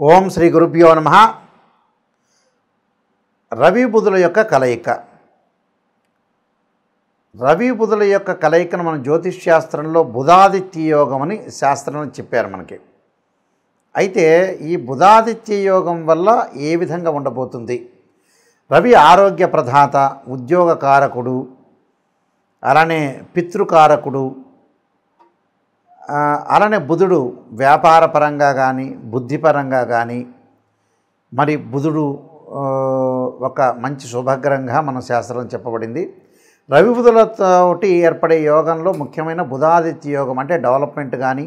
ఓం శ్రీ గురుభ్యో నమః. రవి బుధుల యొక్క కలయిక. రవి బుధుల యొక్క కలయికను మనం జ్యోతిష్ శాస్త్రంలో బుధాదిత్య యోగం అని శాస్త్రంలో చెప్పారు మనకి. అయితే ఈ బుధాదిత్య యోగం వల్ల ఏ విధంగా ఉండబోతుంది? రవి ఆరోగ్య ప్రదాత, ఉద్యోగకారకుడు, అలానే పితృకారకుడు, అలానే బుధుడు వ్యాపార పరంగా కానీ బుద్ధిపరంగా కానీ మరి బుధుడు ఒక మంచి శుభగ్రహంగా మన శాస్త్రం చెప్పబడింది. రవి బుధులతోటి ఏర్పడే యోగంలో ముఖ్యమైన బుధాదిత్య యోగం అంటే డెవలప్మెంట్ కానీ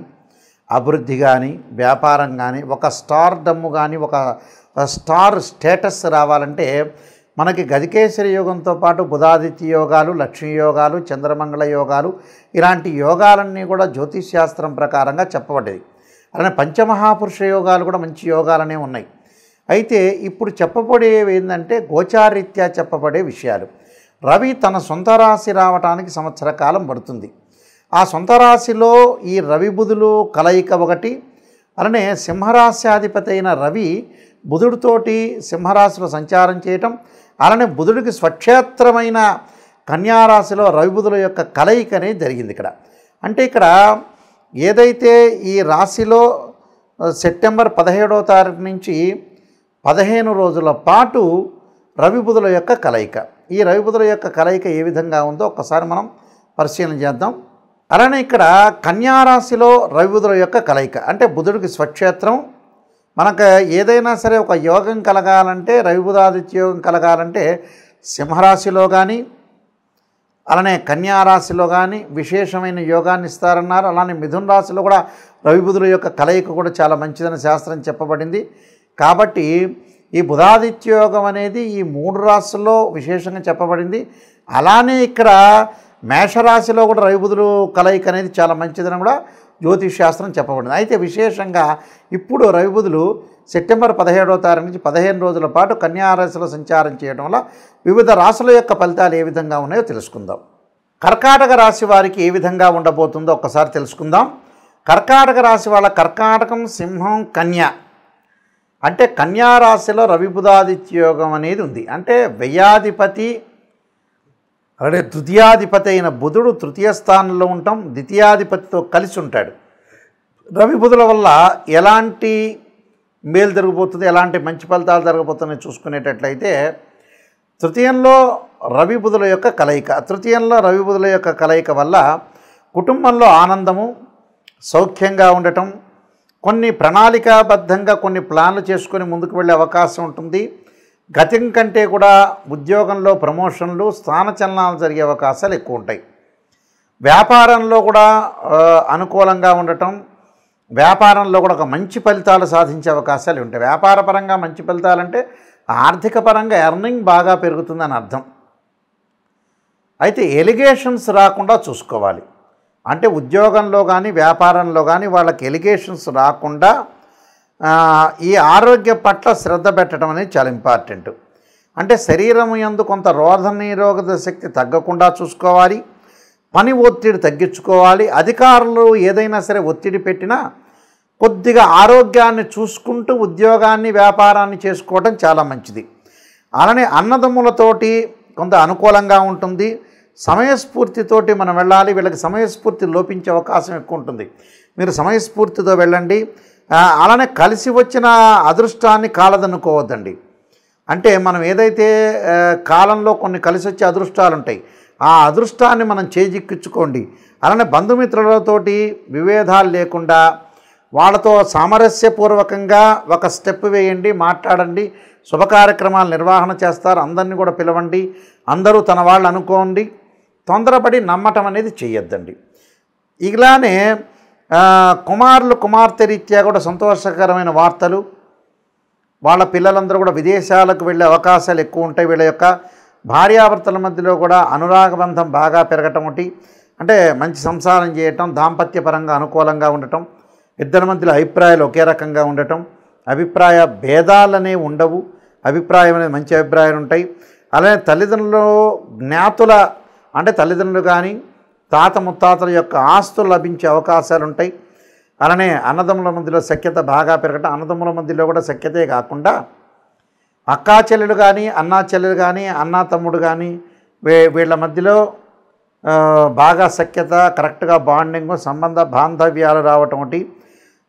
అభివృద్ధి కానీ వ్యాపారం కానీ ఒక స్టార్ డమ్ము కానీ ఒక స్టార్ స్టేటస్ రావాలంటే మనకి గజకేసరి యోగంతో పాటు బుధాదిత్య యోగాలు, లక్ష్మీ యోగాలు, చంద్రమంగళ యోగాలు ఇలాంటి యోగాలన్నీ కూడా జ్యోతిష్ శాస్త్రం ప్రకారంగా చెప్పబడ్డది. అలానే పంచమహాపురుష యోగాలు కూడా మంచి యోగాలనే ఉన్నాయి. అయితే ఇప్పుడు చెప్పబడేవి ఏంటంటే గోచారీత్యా చెప్పబడే విషయాలు. రవి తన సొంత రాశి రావడానికి సంవత్సర కాలం పడుతుంది. ఆ సొంత రాశిలో ఈ రవి బుధులు కలయిక ఒకటి. అలానే సింహరాశ్యాధిపతి అయిన రవి బుధుడితోటి సింహరాశిలో సంచారం చేయటం, అలానే బుధుడికి స్వక్షేత్రమైన కన్యారాశిలో రవి బుధుల యొక్క కలయిక అనేది జరిగింది ఇక్కడ. అంటే ఇక్కడ ఏదైతే ఈ రాశిలో సెప్టెంబర్ 17వ తారీఖు నుంచి 15 రోజుల పాటు రవి బుధుల యొక్క కలయిక. ఈ రవి బుధుల యొక్క కలయిక ఏ విధంగా ఉందో ఒక్కసారి మనం పరిశీలన చేద్దాం. అలానే ఇక్కడ కన్యారాశిలో రవి బుధుల యొక్క కలయిక అంటే బుధుడికి స్వక్షేత్రం. మనకు ఏదైనా సరే ఒక యోగం కలగాలంటే రవి బుధాదిత్య యోగం కలగాలంటే సింహరాశిలో కానీ అలానే కన్యారాశిలో కానీ విశేషమైన యోగాన్ని ఇస్తారన్నారు. అలానే మిథున రాశిలో కూడా రవి బుధుల యొక్క కలయిక కూడా చాలా మంచిదని శాస్త్రం చెప్పబడింది. కాబట్టి ఈ బుధాదిత్య యోగం అనేది ఈ 3 రాశుల్లో విశేషంగా చెప్పబడింది. అలానే ఇక్కడ మేషరాశిలో కూడా రవి బుధులు కలయిక అనేది చాలా మంచిదని కూడా జ్యోతిష్ శాస్త్రం చెప్పబడింది. అయితే విశేషంగా ఇప్పుడు రవి బుధులు సెప్టెంబర్ 17వ తారీఖు నుంచి 15 రోజుల పాటు కన్యారాశిలో సంచారం చేయడం వల్ల వివిధ రాశుల యొక్క ఫలితాలు ఏ విధంగా ఉన్నాయో తెలుసుకుందాం. కర్కాటక రాశి వారికి ఏ విధంగా ఉండబోతుందో ఒక్కసారి తెలుసుకుందాం. కర్కాటక రాశి వాళ్ళ కర్కాటకం, సింహం, కన్య అంటే కన్యారాశిలో రవి బుధాదిత్య యోగం అనేది ఉంది. అంటే వ్యయాధిపతి అలాగే తృతీయాధిపతి అయిన బుధుడు తృతీయ స్థానంలో ఉంటాం, ద్వితీయాధిపతితో కలిసి ఉంటాడు. రవి బుధుల వల్ల ఎలాంటి మేలు జరగబోతుంది, ఎలాంటి మంచి ఫలితాలు జరగబోతున్నాయి చూసుకునేటట్లయితే తృతీయంలో రవి బుధుల యొక్క కలయిక. తృతీయంలో రవి బుధుల యొక్క కలయిక వల్ల కుటుంబంలో ఆనందము, సౌఖ్యంగా ఉండటం, కొన్ని ప్రణాళికాబద్ధంగా కొన్ని ప్లాన్లు చేసుకొని ముందుకు వెళ్ళే అవకాశం ఉంటుంది. గతం కంటే కూడా ఉద్యోగంలో ప్రమోషన్లు, స్థానచలనాలు జరిగే అవకాశాలు ఎక్కువ ఉంటాయి. వ్యాపారంలో కూడా అనుకూలంగా ఉండటం, వ్యాపారంలో కూడా ఒక మంచి ఫలితాలు సాధించే అవకాశాలు ఉంటాయి. వ్యాపారపరంగా మంచి ఫలితాలంటే ఆర్థిక పరంగా ఎర్నింగ్ బాగా పెరుగుతుందని అర్థం. అయితే ఎలిగేషన్స్ రాకుండా చూసుకోవాలి. అంటే ఉద్యోగంలో కానీ వ్యాపారంలో కానీ వాళ్ళకి ఎలిగేషన్స్ రాకుండా ఈ ఆరోగ్య పట్ల శ్రద్ధ పెట్టడం అనేది చాలా ఇంపార్టెంట్. అంటే శరీరం యందు కొంత రోగ నిరోధక శక్తి తగ్గకుండా చూసుకోవాలి, పని ఒత్తిడి తగ్గించుకోవాలి. అధికారులు ఏదైనా సరే ఒత్తిడి పెట్టినా కొద్దిగా ఆరోగ్యాన్ని చూసుకుంటూ ఉద్యోగాన్ని వ్యాపారాన్ని చేసుకోవడం చాలా మంచిది. అలానే అన్నదమ్ములతోటి కొంత అనుకూలంగా ఉంటుంది. సమయస్ఫూర్తితోటి మనం వెళ్ళాలి. వీళ్ళకి సమయస్ఫూర్తి లోపించే అవకాశం ఎక్కువ ఉంటుంది. మీరు సమయస్ఫూర్తితో వెళ్ళండి. అలానే కలిసి వచ్చిన అదృష్టాన్ని కాలదనుకోవద్దండి. అంటే మనం ఏదైతే కాలంలో కొన్ని కలిసి వచ్చే అదృష్టాలు ఉంటాయి, ఆ అదృష్టాన్ని మనం చేజిక్కించుకోండి. అలానే బంధుమిత్రులతోటి విభేదాలు లేకుండా వాళ్ళతో సామరస్యపూర్వకంగా ఒక స్టెప్ వేయండి, మాట్లాడండి, శుభ కార్యక్రమాలు నిర్వహణ చేస్తారు. అందరినీ కూడా పిలవండి, అందరూ తన వాళ్ళు అనుకోండి. తొందరపడి నమ్మటం అనేది చేయొద్దండి. ఇలానే కుమారులు కుమార్తె రీత్యా కూడా సంతోషకరమైన వార్తలు, వాళ్ళ పిల్లలందరూ కూడా విదేశాలకు వెళ్ళే అవకాశాలు ఎక్కువ ఉంటాయి. వీళ్ళ యొక్క భార్యాభర్తల మధ్యలో కూడా అనురాగబంధం బాగా పెరగటం ఒకటి. అంటే మంచి సంసారం చేయటం, దాంపత్యపరంగా అనుకూలంగా ఉండటం, ఇద్దరి మధ్యలో అభిప్రాయాలు ఒకే రకంగా ఉండటం, అభిప్రాయ భేదాలనే ఉండవు, అభిప్రాయం అనేది మంచి అభిప్రాయాలు ఉంటాయి. అలానే తల్లిదండ్రులు జ్ఞాతుల అంటే తల్లిదండ్రులు కానీ తాత ముత్తాతల యొక్క ఆస్తులు లభించే అవకాశాలు ఉంటాయి. అలానే అన్నదమ్ముల మధ్యలో సఖ్యత బాగా పెరగటం, అన్నదమ్ముల మధ్యలో కూడా సఖ్యతే కాకుండా అక్కా చెల్లెలు కానీ, అన్నా చెల్లెలు కానీ, అన్నా తమ్ముడు కానీ వీళ్ళ మధ్యలో బాగా సఖ్యత, కరెక్ట్గా బాండింగ్, సంబంధ బాంధవ్యాలు రావటం ఒకటి,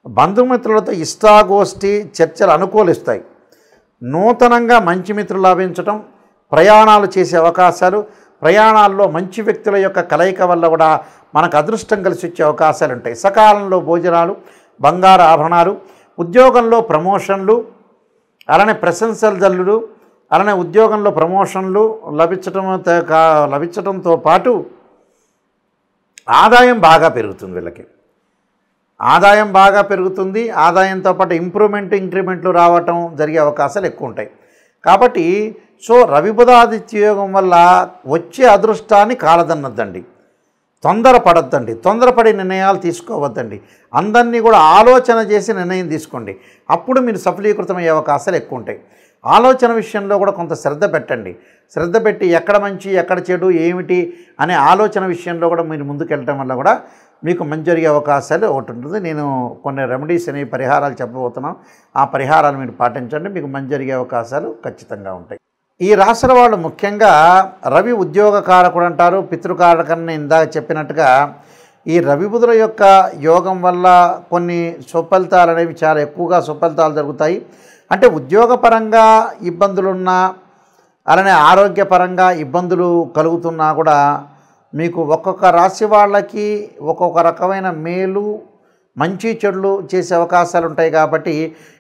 బంధుమిత్రులతో ఇష్టాగోష్ఠి చర్చలు అనుకూలిస్తాయి, నూతనంగా మంచి మిత్రులు లభించటం, ప్రయాణాలు చేసే అవకాశాలు, ప్రయాణాల్లో మంచి వ్యక్తుల యొక్క కలయిక వల్ల కూడా మనకు అదృష్టం కలిసి వచ్చే అవకాశాలు ఉంటాయి. సకాలంలో భోజనాలు, బంగారు ఆభరణాలు, ఉద్యోగంలో ప్రమోషన్లు, అలానే ప్రశంసలు జల్లుడు, అలానే ఉద్యోగంలో ప్రమోషన్లు లభించడంతో పాటు ఆదాయం బాగా పెరుగుతుంది. వీళ్ళకి ఆదాయం బాగా పెరుగుతుంది. ఆదాయంతో పాటు ఇంక్రిమెంట్లు రావటం జరిగే అవకాశాలు ఎక్కువ ఉంటాయి. కాబట్టి రవి బుధాదిత్య యోగం వల్ల వచ్చే అదృష్టాన్ని కాలదన్నద్దండి, తొందరపడద్దండి, తొందరపడి నిర్ణయాలు తీసుకోవద్దండి. అందరినీ కూడా ఆలోచన చేసి నిర్ణయం తీసుకోండి. అప్పుడు మీరు సఫలీకృతమయ్యే అవకాశాలు ఎక్కువ ఉంటాయి. ఆలోచన విషయంలో కూడా కొంత శ్రద్ధ పెట్టండి. శ్రద్ధ పెట్టి ఎక్కడ మంచి ఎక్కడ చెడు ఏమిటి అనే ఆలోచన విషయంలో కూడా మీరు ముందుకెళ్ళటం వల్ల కూడా మీకు మంచి జరిగే అవకాశాలు ఒకటి ఉంటుంది. నేను కొన్ని రెమెడీస్ అనేవి పరిహారాలు చెప్పబోతున్నాను. ఆ పరిహారాలు మీరు పాటించండి, మీకు మంచి జరిగే అవకాశాలు ఖచ్చితంగా ఉంటాయి. ఈ రాశుల వాళ్ళు ముఖ్యంగా రవి ఉద్యోగ కారకుడు అంటారు, పితృకారకని ఇందాక చెప్పినట్టుగా ఈ రవి బుధుల యొక్క యోగం వల్ల కొన్ని సుఫలితాలు అనేవి చాలా ఎక్కువగా సుఫలితాలు జరుగుతాయి. అంటే ఉద్యోగపరంగా ఇబ్బందులున్నా, అలానే ఆరోగ్యపరంగా ఇబ్బందులు కలుగుతున్నా కూడా మీకు ఒక్కొక్క రాశి వాళ్ళకి ఒక్కొక్క రకమైన మేలు మంచి చెడులు చేసే అవకాశాలు ఉంటాయి. కాబట్టి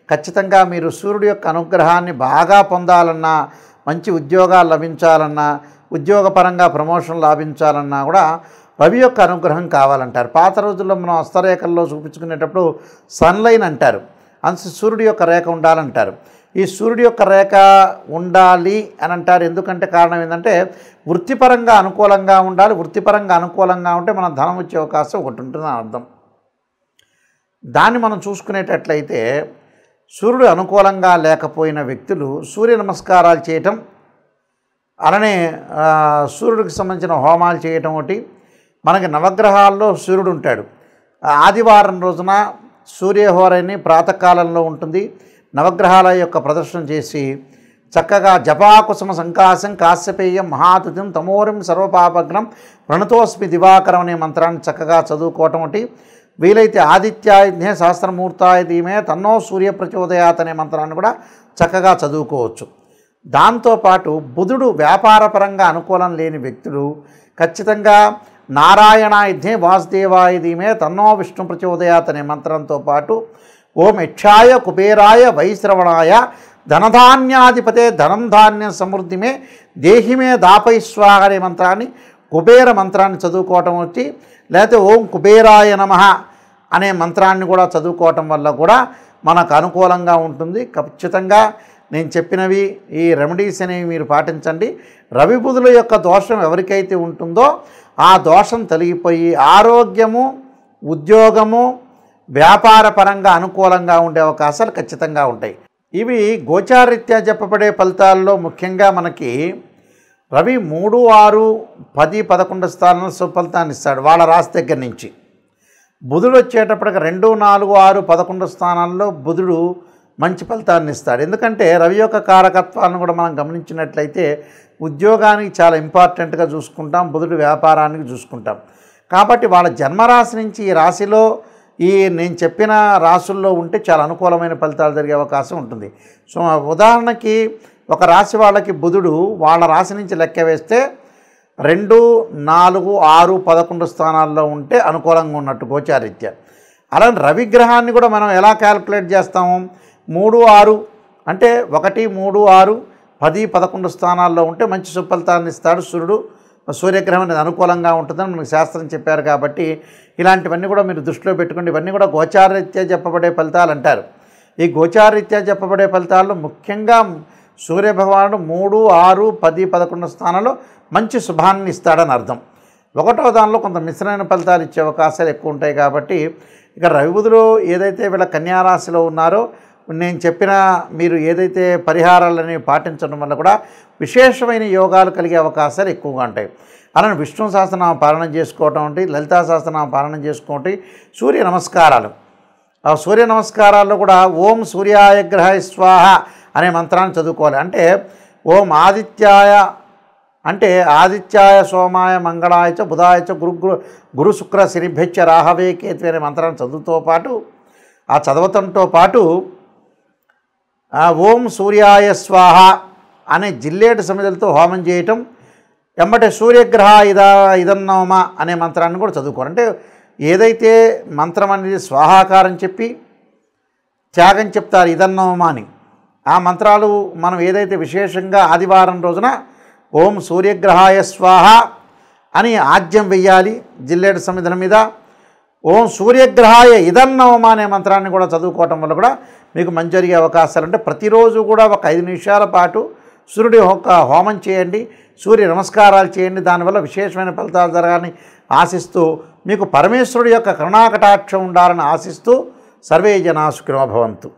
ఖచ్చితంగా మీరు సూర్యుడి యొక్క అనుగ్రహాన్ని బాగా పొందాలన్నా, మంచి ఉద్యోగాలు లభించాలన్నా, ఉద్యోగపరంగా ప్రమోషన్ లాభించాలన్నా కూడా రవి యొక్క అనుగ్రహం కావాలంటారు. పాత రోజుల్లో మనం హస్తరేఖల్లో చూపించుకునేటప్పుడు సన్లైన్ అంటారు, సూర్యుడి యొక్క రేఖ ఉండాలంటారు. ఈ సూర్యుడి యొక్క రేఖ ఉండాలి అని అంటారు. ఎందుకంటే కారణం ఏంటంటే వృత్తిపరంగా అనుకూలంగా ఉండాలి. వృత్తిపరంగా అనుకూలంగా ఉంటే మన ధనం వచ్చే అవకాశం ఒకటి ఉంటుంది అని అర్థం. దాన్ని మనం చూసుకునేటట్లయితే సూర్యుడు అనుకూలంగా లేకపోయిన వ్యక్తులు సూర్య నమస్కారాలు చేయటం, అలానే సూర్యుడికి సంబంధించిన హోమాలు చేయటం ఒకటి. మనకి నవగ్రహాల్లో సూర్యుడు ఉంటాడు. ఆదివారం రోజున సూర్యహోరని ప్రాతకాలంలో ఉంటుంది. నవగ్రహాల యొక్క ప్రదర్శన చేసి చక్కగా జపాకుసుమ సంకాశం కాశ్యపేయం మహాతుతిం తమోరిం సర్వపాపగ్నం ప్రణతోస్మి దివాకరం అనే మంత్రాన్ని చక్కగా చదువుకోవటం ఒకటి. వీలైతే ఆదిత్యాయుధ్నే సహస్రమూర్తాయ ధీమే తన్నో సూర్య ప్రచోదయాత్ అనే మంత్రాన్ని కూడా చక్కగా చదువుకోవచ్చు. దాంతోపాటు బుధుడు వ్యాపారపరంగా అనుకూలం లేని వ్యక్తులు ఖచ్చితంగా నారాయణాయుధ్నే వాసుదేవాయ ధీమే తన్నో విష్ణు ప్రచోదయాత్ అనే మంత్రంతో పాటు ఓం యక్షాయ కుబేరాయ వైశ్రవణాయ ధనధాన్యాధిపతే ధనం ధాన్య సమృద్ధిమే దేహిమే దాపై స్వాహ అనే మంత్రాన్ని, కుబేర మంత్రాన్ని చదువుకోవటం వచ్చి, లేకపోతే ఓం కుబేరాయ నమః అనే మంత్రాన్ని కూడా చదువుకోవటం వల్ల కూడా మనకు అనుకూలంగా ఉంటుంది. ఖచ్చితంగా నేను చెప్పినవి ఈ రెమెడీస్ అనేవి మీరు పాటించండి. రవి బుధుల యొక్క దోషం ఎవరికైతే ఉంటుందో ఆ దోషం తొలగిపోయి ఆరోగ్యము, ఉద్యోగము, వ్యాపార పరంగా అనుకూలంగా ఉండే అవకాశాలు ఖచ్చితంగా ఉంటాయి. ఇవి గోచారరీత్యా చెప్పబడే ఫలితాల్లో ముఖ్యంగా మనకి రవి 3, 6, 10, 11 స్థానాల్లో సుఫలితాన్ని ఇస్తాడు వాళ్ళ రాశి దగ్గర నుంచి. బుధుడు వచ్చేటప్పటికి 2, 4, 6, 11 స్థానాల్లో బుధుడు మంచి ఫలితాన్ని ఇస్తాడు. ఎందుకంటే రవి యొక్క కారకత్వాలను కూడా మనం గమనించినట్లయితే ఉద్యోగానికి చాలా ఇంపార్టెంట్గా చూసుకుంటాం, బుధుడు వ్యాపారానికి చూసుకుంటాం. కాబట్టి వాళ్ళ జన్మరాశి నుంచి ఈ రాశిలో నేను చెప్పిన రాశుల్లో ఉంటే చాలా అనుకూలమైన ఫలితాలు జరిగే అవకాశం ఉంటుంది. సో ఉదాహరణకి ఒక రాశి వాళ్ళకి బుధుడు వాళ్ళ రాశి నుంచి లెక్క వేస్తే 2, 4, 6, 11 స్థానాల్లో ఉంటే అనుకూలంగా ఉన్నట్టు గోచారీత్యా. అలానే రవిగ్రహాన్ని కూడా మనం ఎలా క్యాలిక్యులేట్ చేస్తాము? 3, 6 అంటే 1, 3, 6, 10, 11 స్థానాల్లో ఉంటే మంచి సుఫలితాన్ని ఇస్తాడు సూర్యుడు. సూర్యగ్రహం అనేది అనుకూలంగా ఉంటుందని మనకు శాస్త్రం చెప్పారు. కాబట్టి ఇలాంటివన్నీ కూడా మీరు దృష్టిలో పెట్టుకోండి. ఇవన్నీ కూడా గోచారరీత్యా చెప్పబడే ఫలితాలు అంటారు. ఈ గోచారరీత్యా చెప్పబడే ఫలితాల్లో ముఖ్యంగా సూర్యభగవానుడు 3, 6, 10, 11 స్థానాల్లో మంచి శుభాన్ని ఇస్తాడని అర్థం. 1వ దానిలో కొంత మిశ్రమైన ఫలితాలు ఇచ్చే అవకాశాలు ఎక్కువ ఉంటాయి. కాబట్టి ఇక రవి బుధులు ఏదైతే వీళ్ళ కన్యారాశిలో ఉన్నారో నేను చెప్పిన మీరు ఏదైతే పరిహారాలని పాటించడం వల్ల కూడా విశేషమైన యోగాలు కలిగే అవకాశాలు ఎక్కువగా ఉంటాయి. అలానే విష్ణు సహస్రనామ పాలన చేసుకోవటం, లలితా సహస్రనామ పాలన చేసుకోవటం, సూర్య నమస్కారాలు ఆ సూర్య నమస్కారాల్లో కూడా ఓం సూర్యాయ గ్రహాయ స్వాహ అనే మంత్రాన్ని చదువుకోవాలి. అంటే ఓం ఆదిత్యాయ అంటే ఆదిత్యాయ సోమాయ మంగళాయ చ బుధాయ చ గురు శుక్ర శనిభ్యచ్చ రాహవే కేతు అనే మంత్రాన్ని చదువుతో పాటు ఆ చదవతంతో పాటు ఓం సూర్యాయ స్వాహ అనే జిల్లేడు సమిధలతో హోమం చేయటం, ఎమ్మటే సూర్యగ్రహ ఇదన్నోమ అనే మంత్రాన్ని కూడా చదువుకోవాలి. అంటే ఏదైతే మంత్రం అనేది స్వాహాకారం చెప్పి త్యాగం చెప్తారు ఇదన్నోమ అని, ఆ మంత్రాలు మనం ఏదైతే విశేషంగా ఆదివారం రోజున ఓం సూర్యగ్రహాయ స్వాహ అని ఆజ్యం వెయ్యాలి జిల్లేడు సమిధల మీద. ఓం సూర్యగ్రహాయ ఇదన్నోమ అనే మంత్రాన్ని కూడా చదువుకోవటం వల్ల కూడా మీకు మంచి జరిగే అవకాశాలు. అంటే ప్రతిరోజు కూడా ఒక 5 నిమిషాల పాటు సూర్యుడి యొక్క హోమం చేయండి, సూర్య నమస్కారాలు చేయండి. దానివల్ల విశేషమైన ఫలితాలు జరగాలని ఆశిస్తూ, మీకు పరమేశ్వరుడి యొక్క కరుణాకటాక్షం ఉండాలని ఆశిస్తూ, సర్వే జనా సుఖినో భవంతు.